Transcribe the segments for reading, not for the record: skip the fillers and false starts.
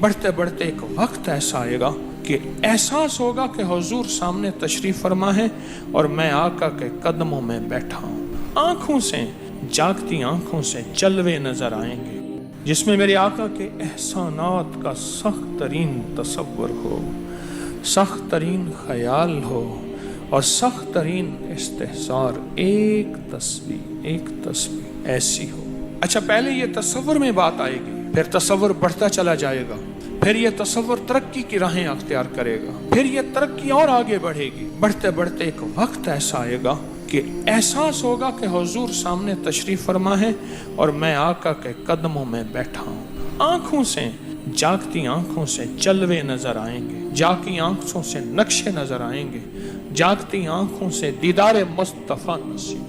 बढ़ते बढ़ते एक वक्त ऐसा आएगा कि एहसास होगा कि हुजूर सामने तशरीफ फरमा है और मैं आका के कदमों में बैठा हूँ। आंखों से, जागती आंखों से जलवे नजर आएंगे जिसमें मेरे आका के एहसानात का सख्त तरीन तसव्वुर हो, सख्त तरीन ख्याल हो और सख्त तरीन इस्तेहसार। एक तस्बीह ऐसी हो। अच्छा, पहले ये तसव्वुर में बात आएगी, फिर तसव्वुर बढ़ता चला जाएगा, फिर ये तसव्वुर तरक्की की राहें अख्तियार करेगा, फिर ये तरक्की और आगे बढ़ेगी। बढ़ते बढ़ते एक वक्त ऐसा आएगा कि एहसास होगा कि हुजूर सामने तशरीफ फरमा है और मैं आका के कदमों में बैठा हूँ। आंखों से, जागती आंखों से जलवे नजर आएंगे, जागती आंखों से नक्शे नजर आएंगे, जागती आंखों से दीदार मुस्तफा नसीब।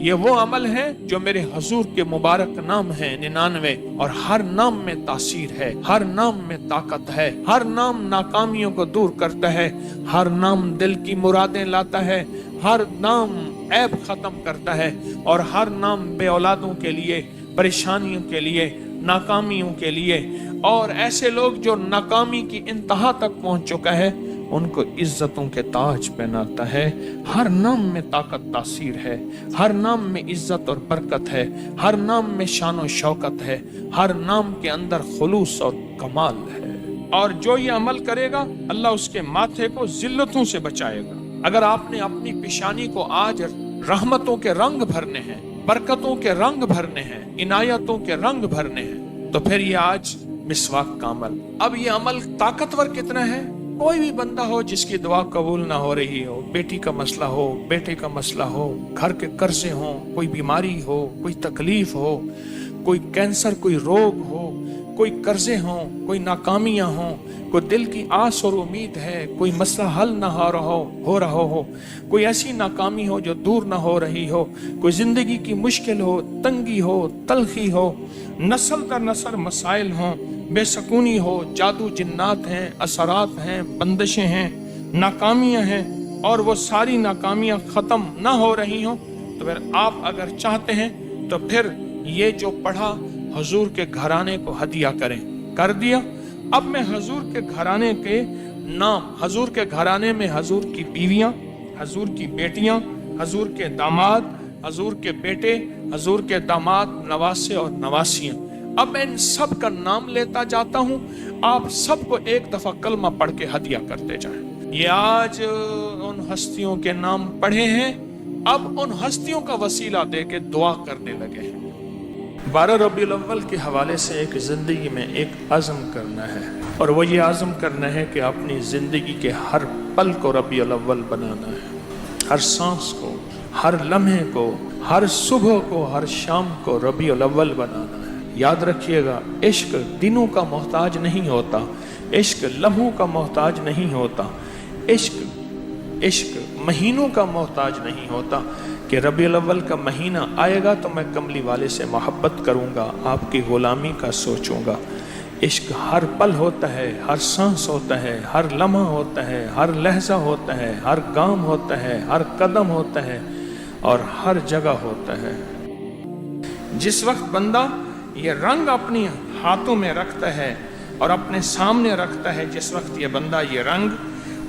ये वो अमल है जो मेरे हुजूर के मुबारक नाम है 99 और हर नाम में तासीर है, हर नाम में ताकत है, हर नाम नाकामियों को दूर करता है, हर नाम दिल की मुरादें लाता है, हर नाम ऐब खत्म करता है और हर नाम बे औलादों के लिए, परेशानियों के लिए, नाकामियों के लिए और ऐसे लोग जो नाकामी की इंतहा तक पहुंच चुका है उनको इज्जतों के ताज पहनाता है। हर नाम में ताकत तासीर है, हर नाम में इज्जत और बरकत है, हर नाम में शान और शौकत है, हर नाम के अंदर खुलूस और कमाल है। और जो ये अमल करेगा अल्लाह उसके माथे को जिल्लतों से बचाएगा। अगर आपने अपनी पेशानी को आज रहमतों के रंग भरने हैं, बरकतों के रंग भरने हैं, इनायतों के रंग भरने हैं, तो फिर ये आज मिसवाक का अमल। अब ये अमल ताकतवर कितना है? कोई भी बंदा हो जिसकी दुआ कबूल ना हो रही हो, बेटी का मसला हो, बेटे का मसला हो, घर के कर्जे हो, कोई बीमारी हो, कोई तकलीफ हो, कोई कैंसर, कोई रोग हो, कोई कर्जे हो, कोई नाकामियां हो, कोई दिल की आस और उम्मीद है, कोई मसला हल ना हो रहा हो, कोई ऐसी नाकामी हो जो दूर ना हो रही हो, कोई जिंदगी की मुश्किल हो, तंगी हो, तलखी हो, नस्ल दर नस्ल मसाइल हो, बेसकूनी हो, जादू जिन्नात हैं, असरात हैं, बंदिशें हैं, नाकामियां हैं और वो सारी नाकामियां ख़त्म ना हो रही हों, तो फिर आप अगर चाहते हैं तो फिर ये जो पढ़ा हुजूर के घराने को हदिया करें। कर दिया। अब मैं हुजूर के घराने के नाम, हुजूर के घराने में हुजूर की बीवियां, हुजूर की बेटियां, हुजूर के दामाद, हुजूर के बेटे, हुजूर के दामाद, नवासे और नवासियां, अब मैं इन सब का नाम लेता जाता हूं। आप सबको एक दफा कलमा पढ़ के हदिया करते जाएं। ये आज उन हस्तियों के नाम पढ़े हैं, अब उन हस्तियों का वसीला दे के दुआ करने लगे हैं। 12 रबीउल अव्वल के हवाले से एक जिंदगी में एक अज़्म करना है और वो ये आज़म करना है कि अपनी जिंदगी के हर पल को रबीउल अव्वल बनाना है, हर सांस को, हर लम्हे को, हर सुबह को, हर शाम को रबीउल अव्वल बनाना है। याद रखिएगा, इश्क दिनों का मोहताज नहीं होता, इश्क लम्हों का मोहताज नहीं होता, इश्क महीनों का मोहताज नहीं होता कि रबीउल अव्वल का महीना आएगा तो मैं कमली वाले से मोहब्बत करूँगा, आपकी ग़ुलामी का सोचूंगा। इश्क हर पल होता है, हर सांस होता है, हर लम्हा होता है, हर लहजा होता है, हर गाम होता है, हर कदम होता है और हर जगह होता है। जिस वक्त बंदा ये रंग अपनी हाथों में रखता है और अपने सामने रखता है, जिस वक्त ये बंदा ये रंग,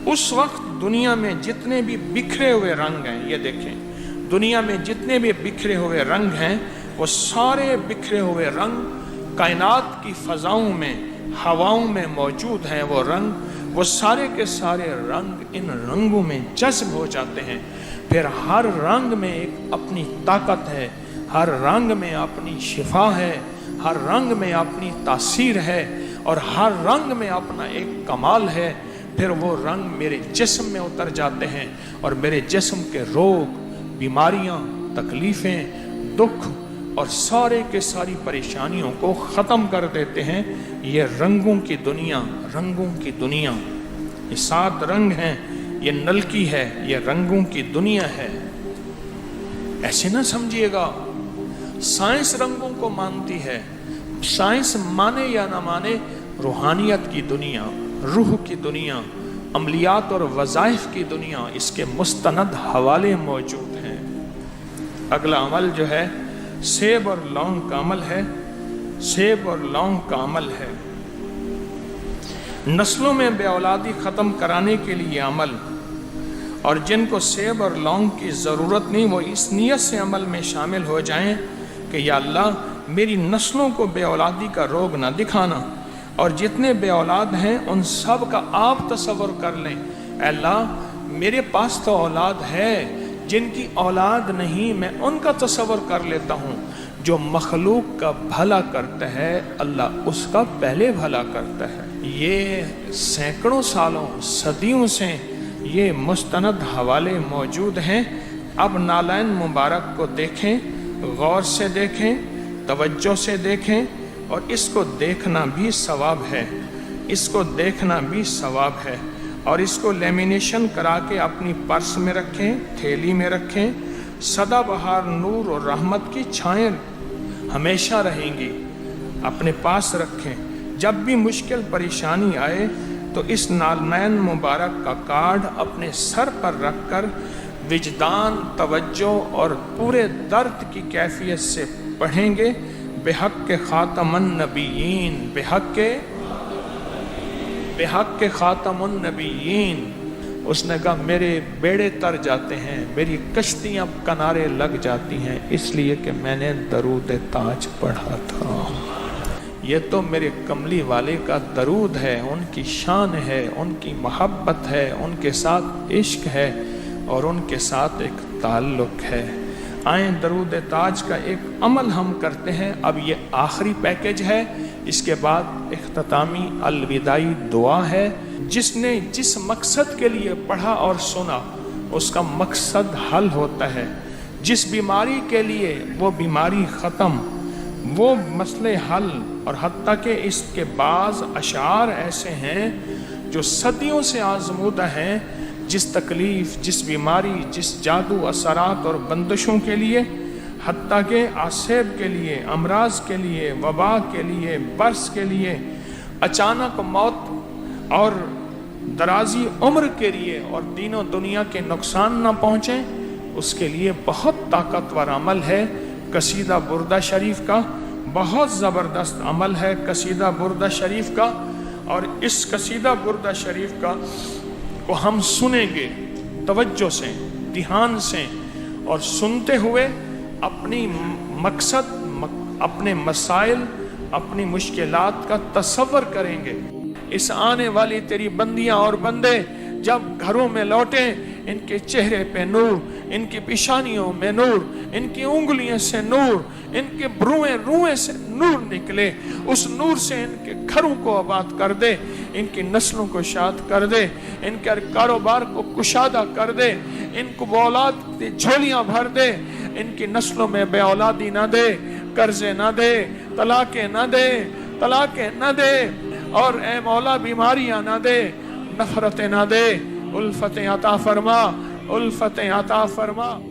उस वक्त दुनिया में जितने भी बिखरे हुए रंग हैं, ये देखें, दुनिया में जितने भी बिखरे हुए रंग हैं, वो सारे बिखरे हुए रंग कायनात की फ़ज़ाओं में, हवाओं में मौजूद हैं। वो रंग, वो सारे के सारे रंग इन रंगों में जज्ब हो जाते हैं। फिर हर रंग में एक अपनी ताकत है, हर रंग में अपनी शिफा है, हर रंग में अपनी तासीर है और हर रंग में अपना एक कमाल है। फिर वो रंग मेरे जिस्म में उतर जाते हैं और मेरे जिस्म के रोग, बीमारियां, तकलीफ़ें, दुख और सारे के सारी परेशानियों को ख़त्म कर देते हैं। ये रंगों की दुनिया, रंगों की दुनिया, ये 7 रंग हैं, ये नलकी है, ये रंगों की दुनिया है। ऐसे ना समझिएगा। साइंस रंगों को मानती है, साइंस माने या ना माने, रूहानियत की दुनिया, रूह की दुनिया, अमलियात और वज़ाइफ की दुनिया, इसके मुस्तनद हवाले मौजूद हैं। अगला अमल जो है सेब और लौंग का अमल है, सेब और लौंग का अमल है। नस्लों में बेऔलादी ख़त्म कराने के लिए अमल, और जिनको सेब और लौंग की ज़रूरत नहीं वो इस नीयत से अमल में शामिल हो जाएं कि या अल्लाह मेरी नस्लों को बेऔलादी का रोग ना दिखाना, और जितने बेऔलाद हैं उन सब का आप तसव्वुर कर लें। अल्लाह मेरे पास तो औलाद है, जिनकी औलाद नहीं मैं उनका तसव्वुर कर लेता हूँ। जो मखलूक का भला करता है अल्लाह उसका पहले भला करता है। ये सैकड़ों सालों सदियों से ये मुस्तनद हवाले मौजूद हैं। अब नालैन मुबारक को देखें, गौर से देखें, तवज्जो से देखें, और इसको देखना भी सवाब है, इसको देखना भी सवाब है। और इसको लेमिनेशन करा के अपनी पर्स में रखें, थैली में रखें। सदाबहार नूर और रहमत की छाएं हमेशा रहेंगी, अपने पास रखें। जब भी मुश्किल परेशानी आए तो इस नालैन मुबारक का कार्ड अपने सर पर रखकर विजदान, तवज्जो और पूरे दर्द की कैफियत से पढ़ेंगे। बेहक के खातमुन नबीयीन, बेहक के खातमुन नबीयीन। उसने कहा मेरे बेड़े तर जाते हैं, मेरी कश्तियाँ किनारे लग जाती हैं, इसलिए कि मैंने दरूद ताज पढ़ा था। ये तो मेरे कमली वाले का दरूद है, उनकी शान है, उनकी मोहब्बत है, उनके साथ इश्क है और उनके साथ एक ताल्लुक है। आए दरूद ताज का एक अमल हम करते हैं। अब ये आखिरी पैकेज है, इसके बाद इख्तितामी अलविदाई दुआ है। जिसने जिस मकसद के लिए पढ़ा और सुना उसका मकसद हल होता है। जिस बीमारी के लिए वो बीमारी ख़त्म, वो मसले हल। और हत्ता के इसके बाज़ अशार ऐसे हैं जो सदियों से आज़मूदा हैं। जिस तकलीफ़, जिस बीमारी, जिस जादू असरात और बंदिशों के लिए, हत्ता के आसेब के लिए, अमराज के लिए, वबा के लिए, बर्स के लिए, अचानक मौत और दराजी उम्र के लिए, और दीनों दुनिया के नुकसान ना पहुँचे, उसके लिए बहुत ताकतवर अमल है। कसीदा बुर्दा शरीफ का बहुत ज़बरदस्त अमल है, कसीदा बुर्दा शरीफ का। और इस कसीदा बुर्दा शरीफ का को हम सुनेंगे तवज्जो से, ध्यान से, और सुनते हुए अपनी मकसद, अपने मसाइल, अपनी मुश्किलात का तसव्वुर करेंगे। इस आने वाली तेरी बंदियां और बंदे जब घरों में लौटे, इनके चेहरे पे नूर, इनकी पेशानियों में नूर, इनकी उंगलियों से नूर, इनके रुएं से नूर निकले। उस नूर से इनके घरों को आबाद कर दे, इनकी नस्लों को शाद कर दे, इनके कारोबार को कुशादा कर दे, इनको औलाद की झोलियां भर दे, इनकी नस्लों में बेऔलादी ना दे, कर्जे ना दे, तलाके ना दे, तलाके ना दे, और ए मौला बीमारियां ना दे, नफरतें ना दे, उल्फतें अता फरमा, उल्फतें अता फरमा।